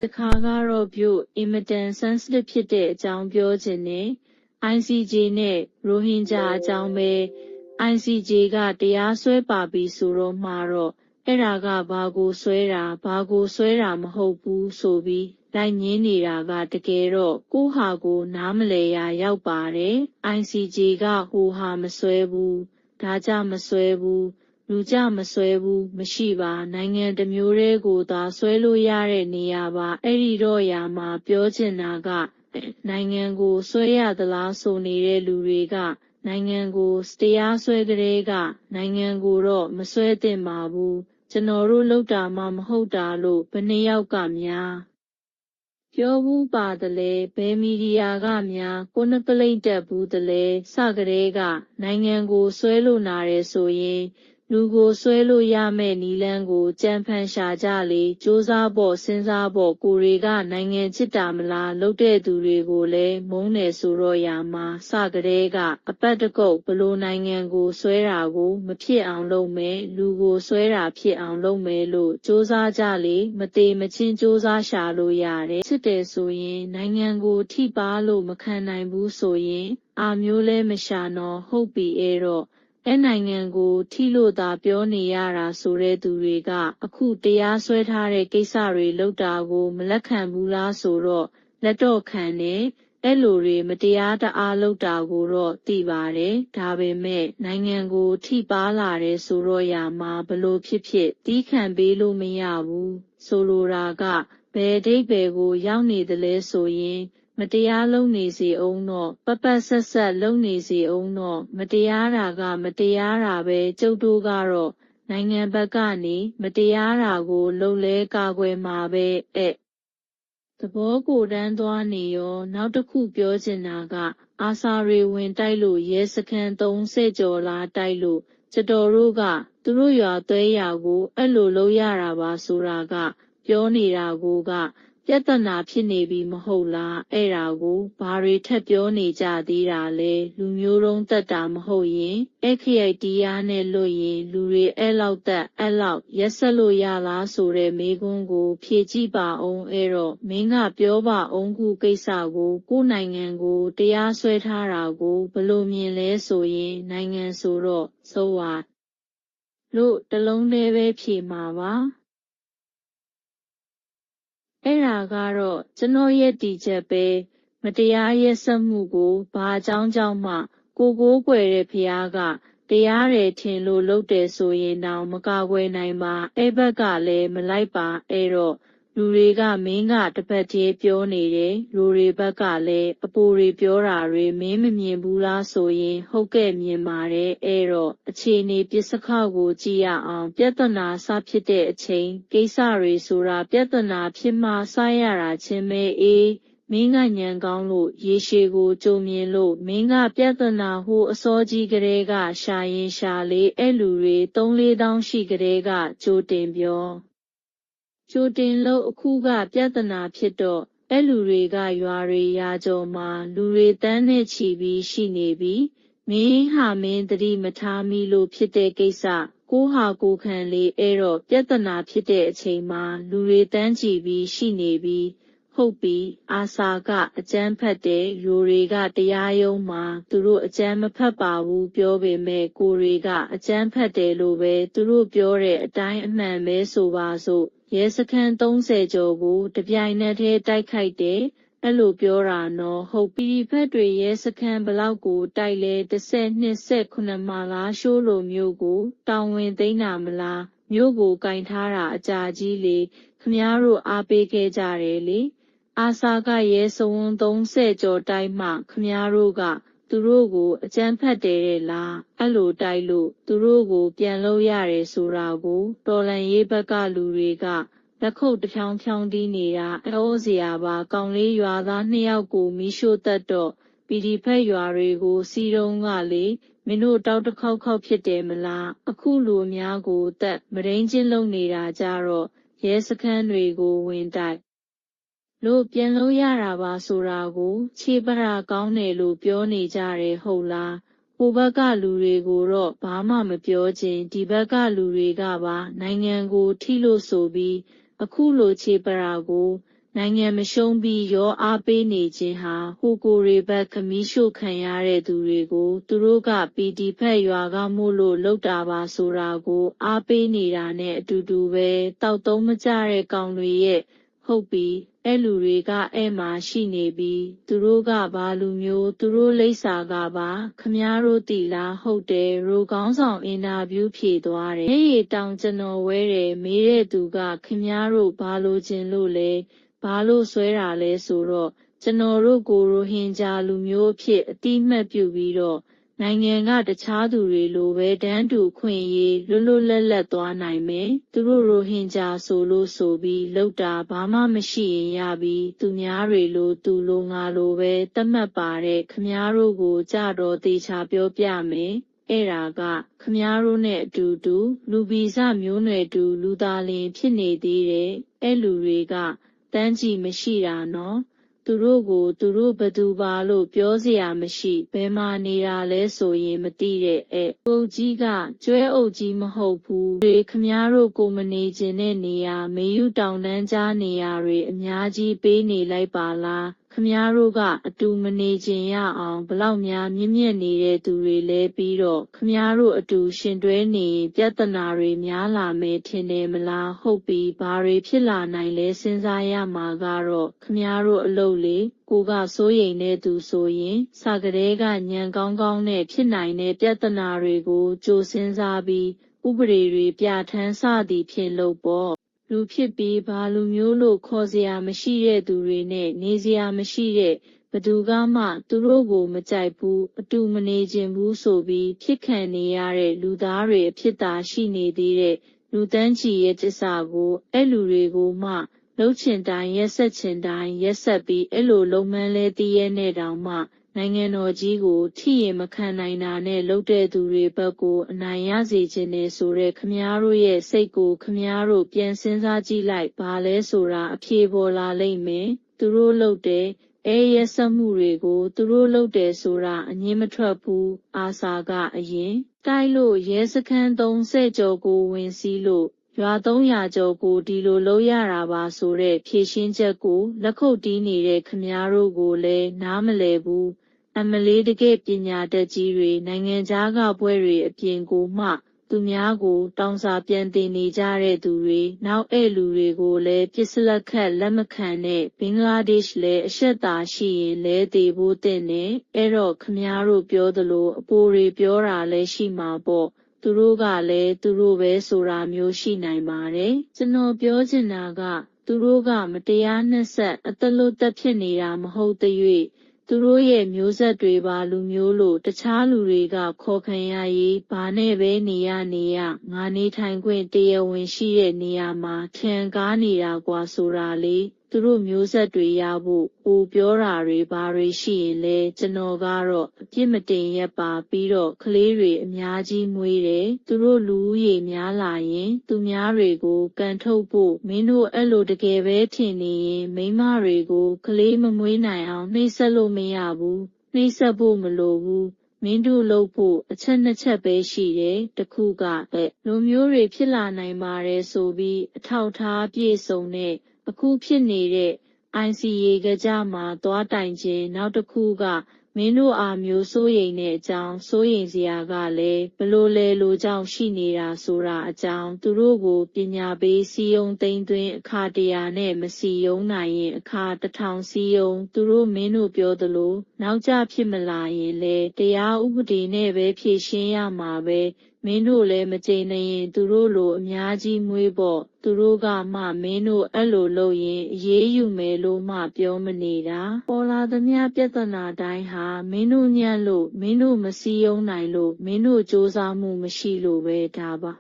တခါကတော့ပြုတ်အင်မတန် sensitive ဖြစ်တဲ့အကြောင်းပြောခြင်းနဲ့ ICJ နဲ့ရိုဟင်ဂျာအကြောင်းပဲ ICJ ကတရားစွဲပါပြီဆိုတော့မှတော့အဲ့ဒါကဘာကိုစွဲတာမဟုတ်ဘူးဆိုပြီးလိုက်ငင်းနေတာကတကယ်တော့ကိုယ့်ဟာကိုနားမလည်ရာရောက်ပါတယ် ICJ ကဟိုဟာမစွဲဘူးဒါကြမစွဲဘူးလူကြမစွဲဘူးမရှိပါနိုင်ငံတစ်မျိုးတည်းကိုသာစွဲလို့ရတဲ့နေရာပါအဲ့ဒီတော့ရာမှာပြောချင်တာကနိုင်ငံကိုစွဲရသလားဆိုနေတဲ့လူတွေကနိုင်ငံကိုတရားစွဲကလေးကနိုင်ငံကိုတော့မစွဲသင့်ပါဘူးကျွန်တော်တို့လုပ်တာမှမဟုတ်တာလို့ဘယ်နှယောက်ကများပြောဘူးပါတလဲဘယ်မီဒီယာကများကိုနကလိမ့်တက်ဘူးတလဲစကလေးကနိုင်ငံကိုစွဲလို့နာတယ်ဆိုရင်လူကိုစွဲလို့ရမဲ့နီလန်းကိုကြံဖန်ရှာကြလေစူးစမ်းဖို့စဉ်းစားဖို့ကိုတွေကနိုင်ငံချစ်တာမလားလုပ်တဲ့သူတွေကိုလည်းမုန်းတယ်ဆိုတော့ရာမှာစကလေးကအပတ်တကုတ်ဘလို့နိုင်ငံကိုစွဲတာကိုမဖြစ်အောင်လုပ်မယ်လူကိုစွဲတာဖြစ်အောင်လုပ်မယ်လို့စူးစမ်းကြလေမသေးမချင်းစူးစမ်းရှာလို့ရတယ်ချစ်တယ်ဆိုရင်နိုင်ငံကိုထိပါလို့မခံနိုင်ဘူးဆိုရင်အာမျိုးလဲမရှာတော့ဟုတ်ပြီအဲ့တော့အဲ့နိုင်ငံကိုထိလို့သာပြောနေရတာဆိုတဲ့သူတွေကအခုတရားစွဲထားတဲ့ကိစ္စတွေလုပ်တာကိုမလက်ခံဘူးလားဆိုတော့လက်တော့ခံတယ်အဲ့လိုတွေမတရားတအားလုပ်တာကိုတော့သိပါတယ်ဒါပေမဲ့နိုင်ငံကိုထိပါလာတယ်ဆိုတော့ရာမှာဘလို့ဖြစ်ဖြစ်တီးခံပေးလို့မရဘူးဆိုလိုတာကဘယ်အဓိပ္ပာယ်ကိုရောက်နေသလဲဆိုရင်မတရားလုပ်နေစေအောင်တော့ပတ်ဆက်လုပ်နေစေအောင်တော့မတရားတာကမတရားတာပဲကျုပ်တို့ကတော့နိုင်ငံဘက်ကနေမတရားတာကိုလုပ်လဲကာကွယ်မှာပဲသဘောကိုတန်းသွားနေရောနောက်တစ်ခုပြောချင်တာကအာဆာတွေဝင်တိုက်လို့ရဲစခန်း30ကျော်လာတိုက်လို့ကျတော်တို့ကသူတို့ရွာသွဲရွာကိုအဲ့လိုလုပ်ရတာပါဆိုတာကပြောနေတာကိုကပြဿနာဖြစ်နေပြီမဟုတ်လားအဲ့ဒါကိုဘာတွေထပ်ပြောနေကြသေးတာလဲလူမျိုးတုံးတက်တာမဟုတ်ရင်ခရိုက်တရားနဲ့လွတ်ရင်လူတွေအဲ့လောက်တက်အဲ့လောက်ရက်ဆက်လို့ရလားဆိုတဲ့မေးခွန်းကိုဖြေကြည့်ပါအောင်အဲ့တော့မင်းကပြောပါအောင်ခုကိစ္စကိုကိုယ့်နိုင်ငံကိုတရားစွဲထားတာကိုဘလို့မြင်လဲဆိုရင်နိုင်ငံဆိုတော့ဆိုဝါလို့တလုံးတည်းပဲဖြေမှာပါအဲ့ဒါကတော့ကျွန်တော်ရဲ့တည်ချက်ပဲမတရားရက်စက်မှုကိုဘာအကြောင်းကြောင့်မှကိုကွယ်တဲ့ဖျားကတရားတယ်ထင်လို့လုပ်တယ်ဆိုရင်တောင်မကာကွယ်နိုင်ပါအဲ့ဘက်ကလည်းမလိုက်ပါအဲ့တော့လူတွေကမင်းကတပတ်တည်းပြောနေတယ်လူတွေဘက်ကလည်းအပိုတွေပြောတာတွေမင်းမမြင်ဘူးလားဆိုရင်ဟုတ်ကဲ့မြင်ပါတယ်အဲ့တော့အခြေအနေပစ္စခောက်ကိုကြည့်ရအောင်ပြဿနာစဖြစ်တဲ့အချိန်ကိစ္စတွေဆိုတာပြဿနာဖြစ်မှစရတာချင်းပဲမင်းကညံကောင်းလို့ရေရှည်ကိုကြုံမြင်လို့မင်းကပြဿနာဟိုအစောကြီးကလေးကရှာရင်ရှာလေအဲ့လူတွေ3-4တောင်းရှိကလေးကကြိုတင်ပြောကြိုတင်လို့အခုကပြဿနာဖြစ်တော့အဲ့လူတွေကရွာတွေရာကျော်မှာလူတွေတန်းနဲ့ချီပြီးရှိနေပြီမင်းဟာမင်းသတိမထားမိလို့ဖြစ်တဲ့ကိစ္စကိုဟာကိုခံလေအဲ့တော့ပြဿနာဖြစ်တဲ့အချိန်မှာလူတွေတန်းချီပြီးရှိနေပြီဟုတ်ပြီအာဆာကအကြမ်းဖက်တယ်ယူတွေကတရားရုံးမှာသူတို့အကြမ်းမဖက်ပါဘူးပြောပေမဲ့ကိုတွေကအကြမ်းဖက်တယ်လို့ပဲသူတို့ပြောတဲ့အတိုင်းအမှန်ပဲဆိုပါစို့ရဲစခန်း30ကျော်ကိုတပြိုင်နက်တည်းတိုက်ခိုက်တယ်အဲ့လိုပြောတာနော်ဟုတ်ပြီဖက်တွေရဲစခန်းဘလောက်ကိုတိုက်လဲ12-19မှာလားရှိုးလိုမျိုးကိုတောင်ဝင်သိမ်းတာမလားမျိုးကိုကင်ထားတာအကြာကြီးလေခမားတို့အားပေးခဲ့ကြတယ်လေအာဆာကရဲစဝန်း30ကျော်တိုက်မှခမားတို့ကသူတို့ကိုအကြမ်းဖက်တယ်တဲ့လားအဲ့လိုတိုက်လို့သူတို့ကိုပြန်လို့ရတယ်ဆိုတာကိုတော်လန်ရေးဘက်ကလူတွေကလက်ခုပ်တစ်ဖြောင်းဖြောင်းတီးနေတာအောစရာပါကောင်လေးရွာသား2ယောက်ကိုမီးရှို့တတ်တော့ပီဒီဖက်ရွာတွေကိုစီးတုံးကလေမင်းတို့တောက်တစ်ခေါက်ဖြစ်တယ်မလားအခုလူအများကိုတက်မရင်းချင်းလုံနေတာကြတော့ရဲစခန်းတွေကိုဝင်တိုက်လို့ပြန်လို့ရတာပါဆိုတာကိုခြေပရာကောင်းတယ်လို့ပြောနေကြတယ်ဟုတ်လားဟိုဘက်ကလူတွေကိုတော့ဘာမှမပြောခြင်းဒီဘက်ကလူတွေကပါနိုင်ငံကိုထိလို့ဆိုပြီးအခုလိုခြေပရာကို နိုင်ငံမရှုံးပြီးရောအားပေးနေခြင်းဟာဟိုကိုတွေဘက်ခမီးရှို့ခံရတဲ့သူတွေကိုသူတို့ကပီတီဖက်ရွာကမို့လို့လှုပ်တာပါဆိုတာကိုအားပေးနေတာနဲ့အတူတူပဲတောက်သုံးမကြတဲ့ကောင်တွေရဲ့ဟုတ်ပြီအဲ့လူတွေကအဲ့မှာရှိနေပြီးသူတို့ကဘာလူမျိုးသူတို့လိပ်စာကပါခမားတို့တိလားဟုတ်တယ်ရိုကောင်းဆောင်အင်တာဗျူးဖြေသွားတယ်အဲ့ဒီတောင်ကျွန်တော်ဝဲတယ်မေးတဲ့သူကခမားတို့ဘာလိုချင်လို့လဲဘာလို့ဆွဲတာလဲဆိုတော့ကျွန်တော်တို့ကိုရိုဟင်ဂျာလူမျိုးအဖြစ်အတိမတ်ပြုပြီးတော့နိုင်ငံကတခြားသူတွေလိုပဲတန်းတူခွင့်ရေးလွတ်လွတ်လပ်လပ်သွားနိုင်မယ်သူတို့ရိုဟင်ဂျာဆိုလို့ဆိုပြီးလောက်တာဘာမှမရှိရင်ရပြီးသူများတွေလိုသူလိုငါလိုပဲတတ်မှတ်ပါတဲ့ခမားတို့ကိုကြတော့တေချာပြောပြမယ်အဲ့ဒါကခမားတို့နဲ့အတူတူလူဗီဇမျိုးနွယ်တူလူသားလင်ဖြစ်နေသေးတယ်အဲ့လူတွေကတန်းကြီးမရှိတာနော်သူတို့ကိုသူတို့ဘသူပါလို့ပြောစရာမရှိဘယ်မှာနေတာလဲဆိုရင်မသိတဲ့အုပ်ကြီးကကျွဲအုပ်ကြီးမဟုတ်ဘူးတွေခမားတို့ကိုမနေခြင်းတဲ့နေရာမေယူတောင်တန်းကြားနေရာတွေအများကြီးပေးနေလိုက်ပါလားခမားတို့ကအတူမနေခြင်းရအောင်ဘလောက်များမြင့်မြတ်နေတဲ့သူတွေလဲပြီးတော့ခမားတို့အတူရှင်တွဲနေပြဿနာတွေများလာမယ်ထင်တယ်မလားဟုတ်ပြီဘာတွေဖြစ်လာနိုင်လဲစဉ်းစားရမှာကတော့ခမားတို့အလုပ်လေကိုကစိုးရိမ်တဲ့သူဆိုရင်စကတဲ့ကညံကောင်းကောင်းနဲ့ဖြစ်နိုင်တဲ့ပြဿနာတွေကိုကြိုစဉ်းစားပြီးဥပဒေတွေပြဋ္ဌာန်းစသည်ဖြင့်လုပ်ပေါ့လူဖြစ်ပြီးဘာလူမျိုးလို့ခေါ်စရာမရှိတဲ့သူတွေနဲ့နေစရာမရှိတဲ့ဘသူကမှသူတို့ကိုမကြိုက်ဘူးအတူမနေခြင်းဘူးဆိုပြီးဖြစ်ခံနေရတဲ့လူသားတွေအဖြစ်သာရှိနေသေးတဲ့လူတန်းချီရဲ့တစ္ဆာကိုအဲ့လူတွေကိုမှလှုပ်ချင်တိုင်းရက်ဆက်ချင်တိုင်းရက်ဆက်ပြီးအဲ့လိုလုံးမန်းလဲတည်ရဲနဲ့တောင်မှနိုင်ငံတော်ကြီးကိုထိရင်မခံနိုင်တာနဲ့လှုပ်တဲ့သူတွေဘက်ကိုအနိုင်ရစေခြင်းနဲ့ဆိုတဲ့ခမားတို့ရဲ့စိတ်ကိုခမားတို့ပြန်စဉ်းစားကြည့်လိုက်ဘာလဲဆိုတာအဖြေပေါ်လာလိမ့်မယ်သူတို့လှုပ်တဲ့ရက်ဆက်မှုတွေကိုသူတို့လှုပ်တယ်ဆိုတာအငင်းမထွက်ဘူးအာစာကအရင်တိုက်လို့ရဲစခန်း30ကျော်ကိုဝင်စီးလို့ရွာ300ကျော်ကိုဒီလိုလုပ်ရတာပါဆိုတဲ့ဖြေရှင်းချက်ကိုလက်ခုပ်တီးနေတဲ့ခမားတို့ကိုလည်းနားမလည်ဘူးအမလေးတကယ်ပညာတတ်ကြီးတွေနိုင်ငံခြားကဘွဲတွေအပြင်ကိုမှသူများကိုတောင်းစာပြန်တင်နေကြတဲ့သူတွေနောက်အဲ့လူတွေကိုလည်းပစ္စလက်ခတ်လက်မခံနဲ့ဘင်္ဂလားဒေ့ရှ်လည်းအဆက်သာရှိရင်လဲတည်ဖို့တဲ့နဲ့အဲ့တော့ခမားတို့ပြောသလိုအပိုတွေပြောတာလည်းရှိမှာပေါ့သူတို့ကလည်းသူတို့ပဲဆိုတာမျိုးရှိနိုင်ပါတယ်ကျွန်တော်ပြောချင်တာကသူတို့ကမတရားနှက်ဆက်အသက်လွတ်သက်ဖြစ်နေတာမဟုတ်သေး၍သူတို့ရဲ့မျိုးဆက်တွေပါလူမျိုးလို့တခြားလူတွေကခေါ်ခံရရေးဘာနဲ့ပဲနေရငါနေထိုင်ခွင့်တရားဝင်ရှိတဲ့နေရာမှာထံကားနေတာကွာဆိုတာလေသူတို့မျိုးဆက်တွေရဖို့ပြောတာတွေဘာတွေရှိရင်လဲကျွန်တော်ကတော့အပြစ်မတင်ရက်ပါပြီးတော့ကလေးတွေအများကြီးမွေးတယ်သူတို့လူဦးရေများလာရင်သူများတွေကိုကန်ထုတ်ဖို့မင်းတို့အဲ့လိုတကယ်ပဲထင်နေရင်မိန်းမတွေကိုကလေးမမွေးနိုင်အောင်နှိပ်စက်လို့မရဘူးနှိပ်စက်ဖို့မလိုဘူးမင်းတို့လုပ်ဖို့အချက်2ချက်ပဲရှိတယ်တစ်ခုကလူမျိုးတွေဖြစ်လာနိုင်ပါတယ်ဆိုပြီးအထောက်ထားပြည့်စုံတဲ့အခုဖြစ်နေတဲ့ ICA ကကြမှာသွားတိုင်ခြင်းနောက်တစ်ခုကမင်းတို့အားမျိုးစိုးရိမ်တဲ့အကြောင်းစိုးရိမ်စရာကလည်းဘလို့လဲလိုကြောင့်ရှိနေတာဆိုတာအကြောင်းသူတို့ကိုပညာပေးစီယုံသိမ့်သွင်းအခါ100နဲ့မစီယုံနိုင်ရင်အခါ1000စီယုံသူတို့မင်းတို့ပြောသလိုနောက်ကျဖြစ်မလာရင်လေတရားဥပဒေနဲ့ပဲဖြေရှင်းရမှာပဲမင်းတို့လည်းမကြိမ်နေရင်သူတို့လိုအများကြီးမွေးပေါ့သူတို့ကမှမင်းတို့အဲ့လိုလုပ်ရင်အေးအေးယူမယ်လို့မှပြောမနေတာပေါ်လာသမျှပြဿနာတိုင်းဟာမင်းတို့ညံ့လို့မင်းတို့မစည်းရုံးနိုင်လို့မင်းတို့စ조사မှုမရှိလို့ပဲဒါပါ